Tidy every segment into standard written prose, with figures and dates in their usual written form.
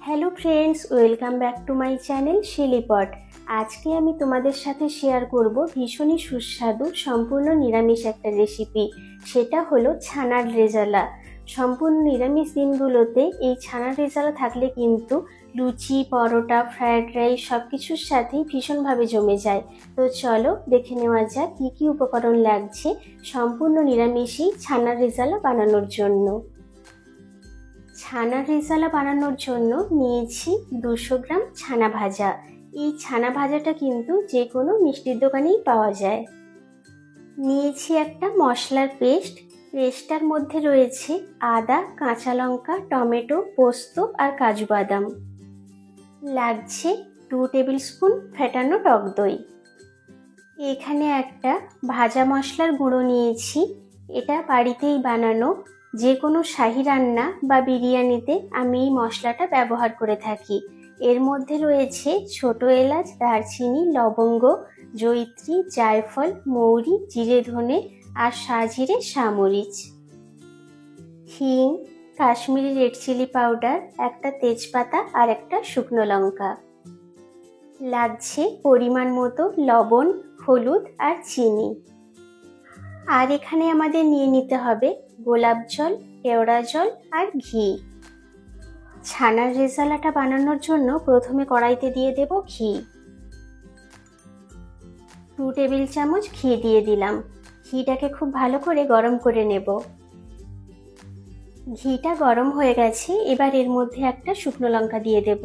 Hello friends, welcome back to my channel শিলিপট। আজকে আমি তোমাদের সাথে শেয়ার করব ভীষণই সুস্বাদু সম্পূর্ণ নিরামিষ একটা রেসিপি। সেটা হলো ছানার রেজালা। সম্পূর্ণ নিরামিষ দিনগুলোতে এই ছানার রেজালা থাকলে কিন্তু লুচি, পরোটা, ফ্রায়েড রাইস সব কিছুর সাথেই ভীষণভাবে জমে যায়। তো চলো দেখে নেওয়া যাক কী কী উপকরণ লাগছে সম্পূর্ণ নিরামিষই ছানার রেজালা বানানোর জন্য। ছানার রেজালা বানানোর জন্য নিয়েছি 200 গ্রাম ছানা ভাজা। এই ছানা ভাজাটা কিন্তু যে কোনো মিষ্টির দোকানেই পাওয়া যায়। নিয়েছি একটা মশলার পেস্টটার মধ্যে রয়েছে আদা, কাঁচা লঙ্কা, টমেটো, পোস্ত আর কাজু বাদাম। লাগছে 2 টেবিল স্পুন ফেটানো টক দই। এখানে একটা ভাজা মশলার গুঁড়ো নিয়েছি। এটা বাড়িতেই বানানো। যে কোনো শাহী রান্না বা বিরিয়ানিতে আমি এই মশলাটা ব্যবহার করে থাকি। এর মধ্যে রয়েছে ছোট এলাচ, দারচিনি, লবঙ্গ, জয়িত্রী, জায়ফল, মৌরি, জিরে ধনে আর সাজিরে সামরিচ, হিং, কাশ্মীরি রেড চিলি পাউডার, একটা তেজপাতা আর একটা শুকনো লঙ্কা। লাগছে পরিমাণ মতো লবণ, হলুদ আর চিনি। আর এখানে আমাদের নিয়ে নিতে হবে গোলাপ জল, কেওড়া জল আর ঘি। ছানার রেজালাটা বানানোর জন্য প্রথমে কড়াইতে দিয়ে দেব ঘি। 2 টেবিল চামচ ঘি দিয়ে দিলাম। ঘিটাকে খুব ভালো করে গরম করে নেব। ঘিটা গরম হয়ে গেছে। এবার এর মধ্যে একটা শুকনো লঙ্কা দিয়ে দেব।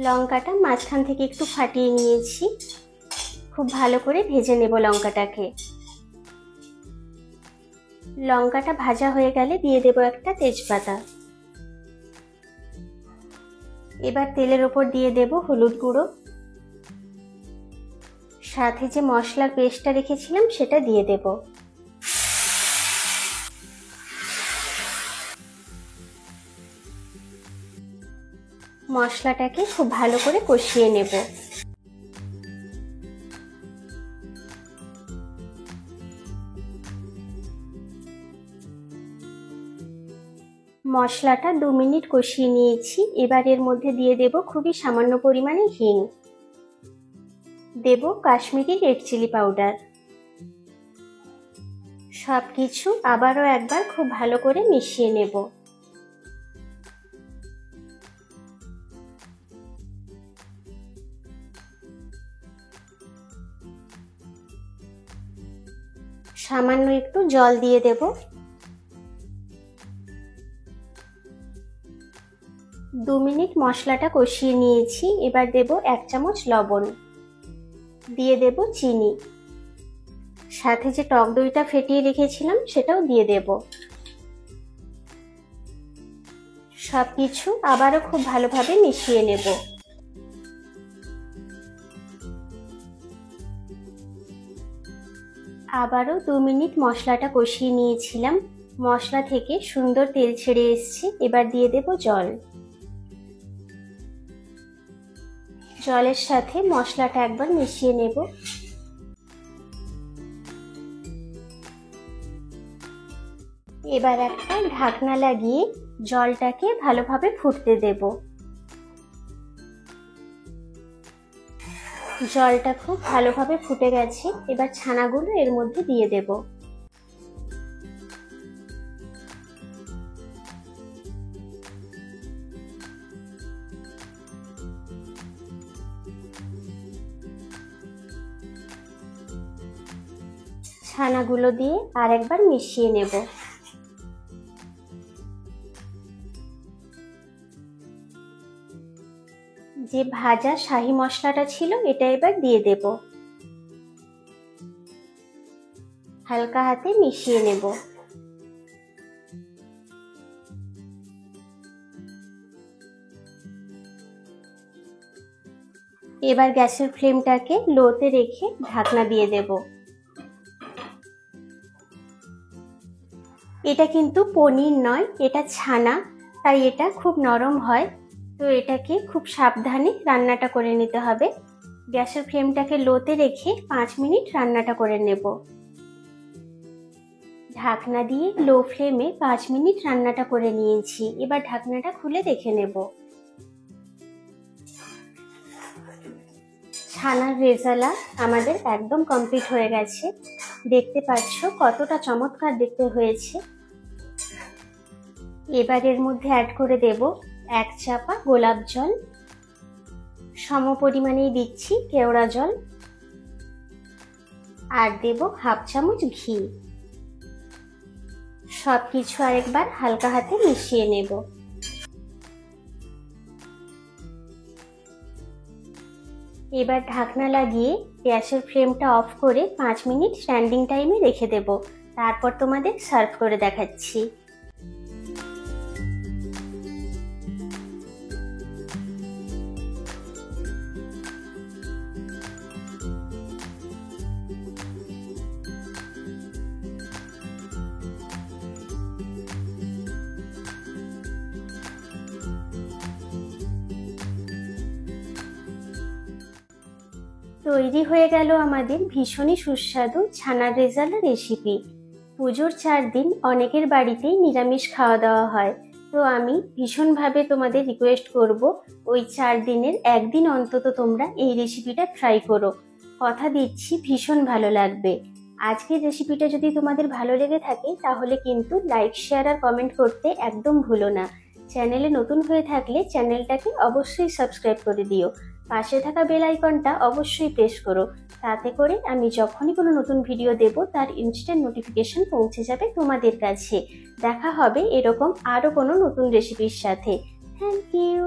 লঙ্কাটা মাঝখান থেকে একটু ফাটিয়ে নিয়েছি। খুব ভালো করে ভেজে নেব লঙ্কাটাকে। লঙ্কাটা ভাজা হয়ে গেলে দিয়ে দেব একটা তেজপাতা। এবার তেলের ওপর দিয়ে দেব হলুদ গুঁড়ো, সাথে যে মশলার পেস্টটা রেখেছিলাম সেটা দিয়ে দেব। মশলাটাকে খুব ভালো করে কষিয়ে নেব। মশলাটা 2 মিনিট কষিয়ে নিয়েছি। এবার এর মধ্যে দিয়ে দেব খুবই সামান্য পরিমাণে হিং, দেব কাশ্মীরি রেড চিলি পাউডার। সবকিছু আবারও একবার খুব ভালো করে মিশিয়ে নেব। সামান্য একটু জল দিয়ে দেব। 2 মিনিট মশলাটা কষিয়ে নিয়েছি। এবার দেব 1 চামচ লবণ, দিয়ে দেব চিনি, সাথে যে টক দইটা ফেটিয়ে রেখেছিলাম সেটাও দিয়ে দেব। সবকিছু আবারও খুব ভালোভাবে মিশিয়ে নেব। আবারও 2 মিনিট মশলাটা কষিয়ে নিয়েছিলাম। মশলা থেকে সুন্দর তেল ছেড়ে এসছে। এবার দিয়ে দেব জল। জলের সাথে মশলাটা একবার মিশিয়ে নেব। এবার একটা ঢাকনা লাগিয়ে জলটাকে ভালোভাবে ফুটতে দেব। জলটা খুব ভালোভাবে ফুটে গেছে। এবার ছানাগুলো এর মধ্যে দিয়ে দেব। ছানাগুলো দিয়ে আরেকবার মিশিয়ে নেব। যে ভাজা শাহী মশলাটা ছিল এটা এবার দিয়ে দেব। হালকা হাতে মিশিয়ে নেব। এবার গ্যাসের ফ্লেমটাকে লোতে রেখে ঢাকনা দিয়ে দেব। এটা কিন্তু পনির নয়, এটা ছানা, তাই এটা খুব নরম হয়। তো এটাকে খুব সাবধানে রান্নাটা করে নিতে হবে। গ্যাসের ফ্লেমটাকে লোতে রেখে 5 মিনিট রান্নাটা করে নেব। ঢাকনা দিয়ে লো ফ্লেমে 5 মিনিট রান্নাটা করে নিয়েছি। এবার ঢাকনাটা খুলে দেখে নেব। ছানার রেজালা আমাদের একদম কমপ্লিট হয়ে গেছে। দেখতে পাচ্ছ কতটা চমৎকার দেখতে হয়েছে। এবার এর মধ্যে অ্যাড করে দেব 1 চাপা গোলাপ জল, সম পরিমাণেই দিচ্ছি কেওড়া জল, আর দেব 1/2 চামচ ঘি। সবকিছু আরেকবার হালকা হাতে মিশিয়ে নেব। এবার ঢাকনা লাগিয়ে গ্যাসের ফ্লেমটা অফ করে 5 মিনিট স্ট্যান্ডিং টাইমে রেখে দেব। তারপর তোমাদের সার্ভ করে দেখাচ্ছি। তৈরি হয়ে গেল আমাদের ভীষণই সুস্বাদু ছানার রেজালা রেসিপি। পুজোর 4 দিন অনেকের বাড়িতেই নিরামিষ খাওয়া দাওয়া হয়, তো আমি ভীষণভাবে তোমাদের রিকোয়েস্ট করব ওই 4 দিনের একদিন অন্তত তোমরা এই রেসিপিটা ট্রাই করো। কথা দিচ্ছি ভীষণ ভালো লাগবে। আজকের রেসিপিটা যদি তোমাদের ভালো লেগে থাকে তাহলে কিন্তু লাইক, শেয়ার আর কমেন্ট করতে একদম ভুলো না। চ্যানেলে নতুন হয়ে থাকলে চ্যানেলটাকে অবশ্যই সাবস্ক্রাইব করে দিও। পাশে থাকা বেল আইকনটা অবশ্যই প্রেস করো, তাতে করে আমি যখনই কোনো নতুন ভিডিও দেব তার ইনস্ট্যান্ট নোটিফিকেশন পৌঁছে যাবে তোমাদের কাছে। দেখা হবে এরকম আরও কোনো নতুন রেসিপির সাথে। Thank you.